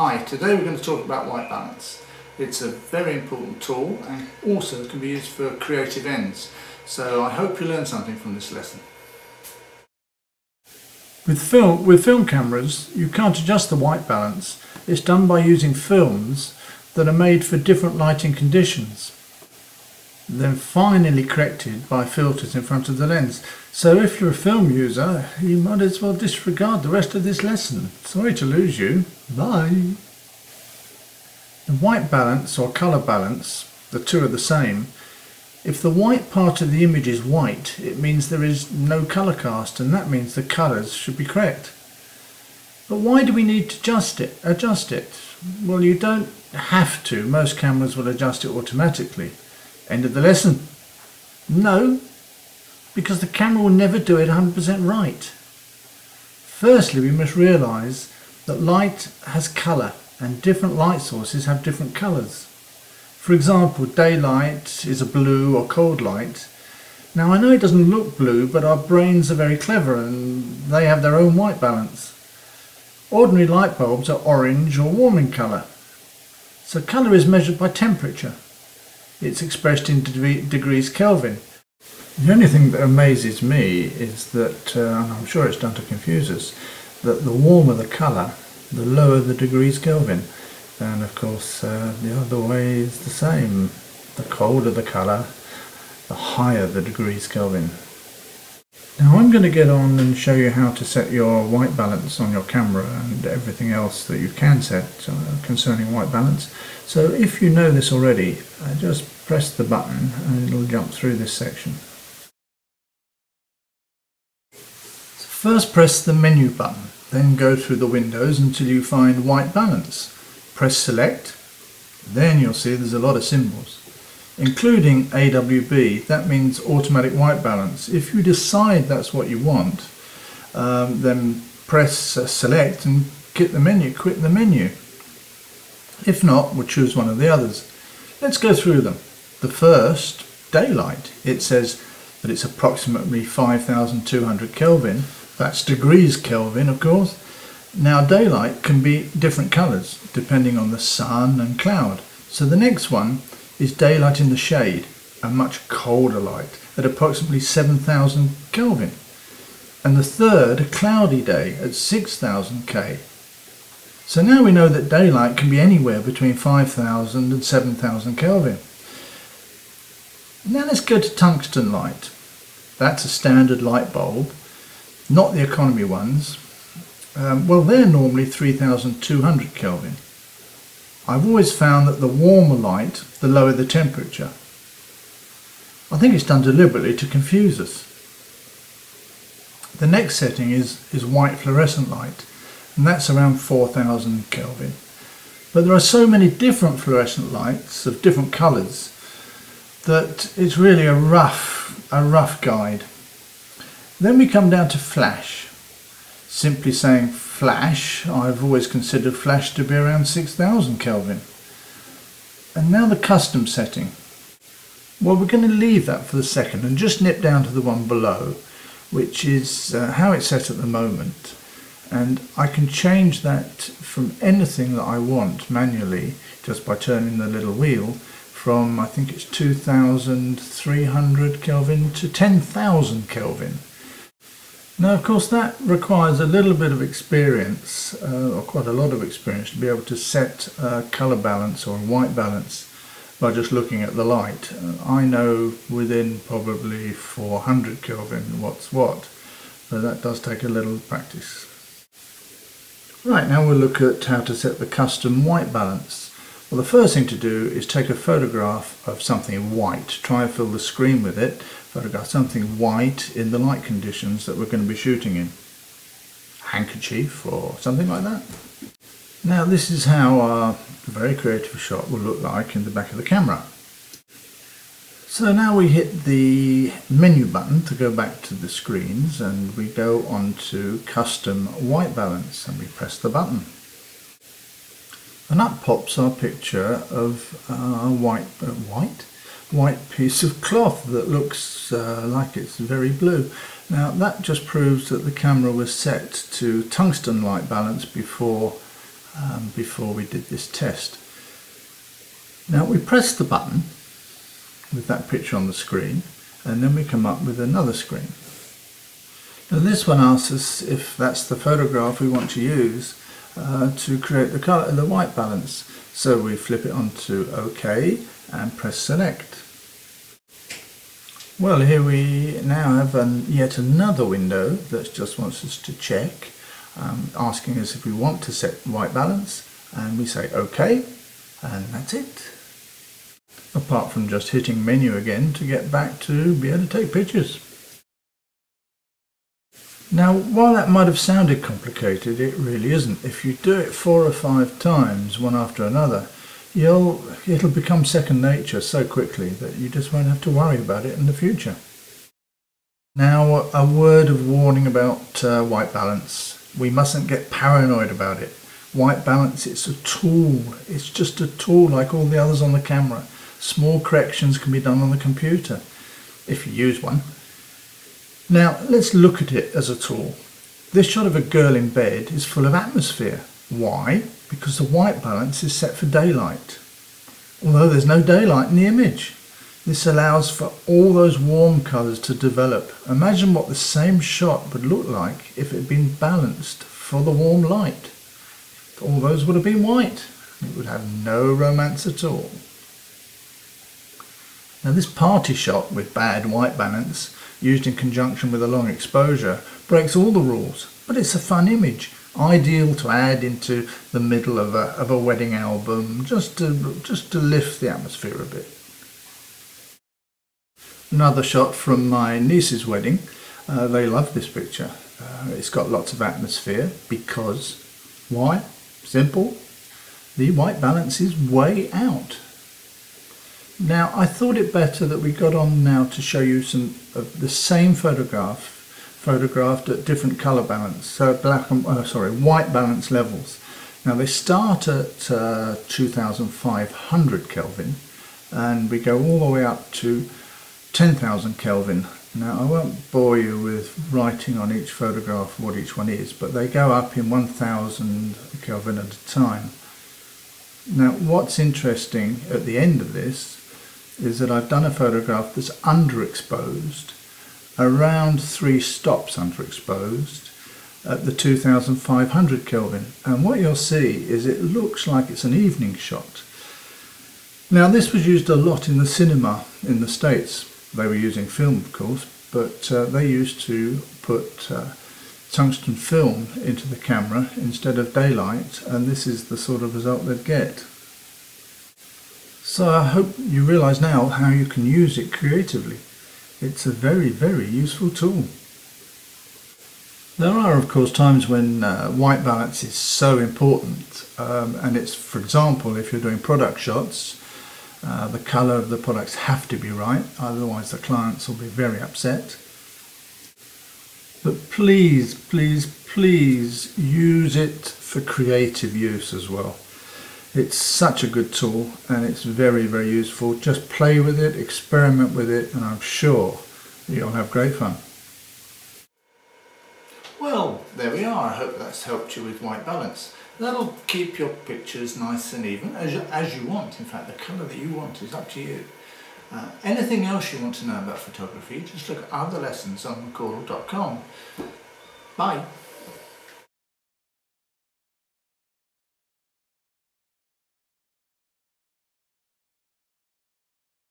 Hi, today we're going to talk about white balance. It's a very important tool and also can be used for creative ends. So I hope you learn something from this lesson. With film cameras, you can't adjust the white balance. It's done by using films that are made for different lighting conditions, then finally corrected by filters in front of the lens. So if you're a film user, you might as well disregard the rest of this lesson. Sorry to lose you. Bye. The white balance or colour balance, the two are the same. If the white part of the image is white, it means there is no colour cast, and that means the colours should be correct. But why do we need to adjust it? Well, you don't have to. Most cameras will adjust it automatically. End of the lesson. No, because the camera will never do it 100% right. Firstly, we must realise that light has colour and different light sources have different colours. For example, daylight is a blue or cold light. Now I know it doesn't look blue, but our brains are very clever and they have their own white balance. Ordinary light bulbs are orange or warm in colour. So colour is measured by temperature. It's expressed in degrees Kelvin. The only thing that amazes me is that, and I'm sure it's done to confuse us, that the warmer the colour, the lower the degrees Kelvin. And of course the other way is the same. The colder the colour, the higher the degrees Kelvin. Now I'm going to get on and show you how to set your white balance on your camera and everything else that you can set concerning white balance. So if you know this already, just press the button and it'll jump through this section. So first press the menu button, then go through the windows until you find white balance. Press select, then you'll see there's a lot of symbols, including AWB. That means automatic white balance. If you decide that's what you want, then press select and quit the menu. If not, we'll choose one of the others. Let's go through them. The first, daylight. It says that it's approximately 5,200 Kelvin. That's degrees Kelvin, of course. Now daylight can be different colours depending on the sun and cloud. So the next one is daylight in the shade, a much colder light at approximately 7,000 Kelvin. And the third, a cloudy day at 6,000 K. So now we know that daylight can be anywhere between 5,000 and 7,000 Kelvin. Now let's go to tungsten light. That's a standard light bulb, not the economy ones. Well, they're normally 3,200 Kelvin. I've always found that the warmer light, the lower the temperature. I think it's done deliberately to confuse us. The next setting is white fluorescent light, and that's around 4,000 Kelvin. But there are so many different fluorescent lights of different colours that it's really a rough guide. Then we come down to flash. Simply saying flash, I've always considered flash to be around 6,000 Kelvin. And now the custom setting. Well, we're going to leave that for the second and just nip down to the one below, which is how it's set at the moment. And I can change that from anything that I want manually just by turning the little wheel from, I think it's 2,300 Kelvin to 10,000 Kelvin. Now of course that requires a little bit of experience, or quite a lot of experience, to be able to set colour balance or white balance by just looking at the light. I know within probably 400 Kelvin what's what, but that does take a little practice. Right, now we'll look at how to set the custom white balance. Well, the first thing to do is take a photograph of something white. Try and fill the screen with it. Photograph something white in the light conditions that we're going to be shooting in. Handkerchief or something like that. Now this is how our very creative shot will look like in the back of the camera. So now we hit the menu button to go back to the screens, and we go on to custom white balance and we press the button. And up pops our picture of a white piece of cloth that looks like it's very blue. Now that just proves that the camera was set to tungsten light balance before before we did this test. Now we press the button with that picture on the screen, and then we come up with another screen. Now this one asks us if that's the photograph we want to use to create the white balance. So we flip it onto OK and press select. Well, here we now have yet another window that just wants us to check, asking us if we want to set white balance, and we say OK, and that's it. Apart from just hitting menu again to get back to be able to take pictures. Now, while that might have sounded complicated, it really isn't. If you do it 4 or 5 times, one after another, it'll become second nature so quickly that you just won't have to worry about it in the future. Now, a word of warning about white balance. We mustn't get paranoid about it. White balance, it's a tool. It's just a tool like all the others on the camera. Small corrections can be done on the computer, if you use one. Now, let's look at it as a tool. This shot of a girl in bed is full of atmosphere. Why? Because the white balance is set for daylight, although there's no daylight in the image. This allows for all those warm colours to develop. Imagine what the same shot would look like if it had been balanced for the warm light. All those would have been white. It would have no romance at all. Now this party shot with bad white balance, used in conjunction with a long exposure, breaks all the rules, but it's a fun image, ideal to add into the middle of a wedding album, just to lift the atmosphere a bit. Another shot from my niece's wedding. They love this picture. It's got lots of atmosphere because, why? Simple. The white balance is way out. Now, I thought it better that we got on now to show you some of the same photograph photographed at different color balance, so white balance levels. Now they start at 2500 Kelvin and we go all the way up to 10,000 Kelvin. Now I won't bore you with writing on each photograph what each one is, but they go up in 1000 Kelvin at a time. Now what's interesting at the end of this is that I've done a photograph that's underexposed, around 3 stops underexposed at the 2500 Kelvin, and what you'll see is it looks like it's an evening shot. Now this was used a lot in the cinema in the States. They were using film of course, but they used to put tungsten film into the camera instead of daylight, and this is the sort of result they'd get. So I hope you realise now how you can use it creatively. It's a very, very useful tool. There are of course times when white balance is so important, and it's, for example, if you're doing product shots, the colour of the products have to be right, otherwise the clients will be very upset. But please, please, please use it for creative use as well. It's such a good tool and it's very, very useful. Just play with it, experiment with it, and I'm sure you'll have great fun. Well, there we are. I hope that's helped you with white balance. That'll keep your pictures nice and even, as you want. In fact, the colour that you want is up to you. Anything else you want to know about photography, just look at other lessons on mccordle.com. Bye.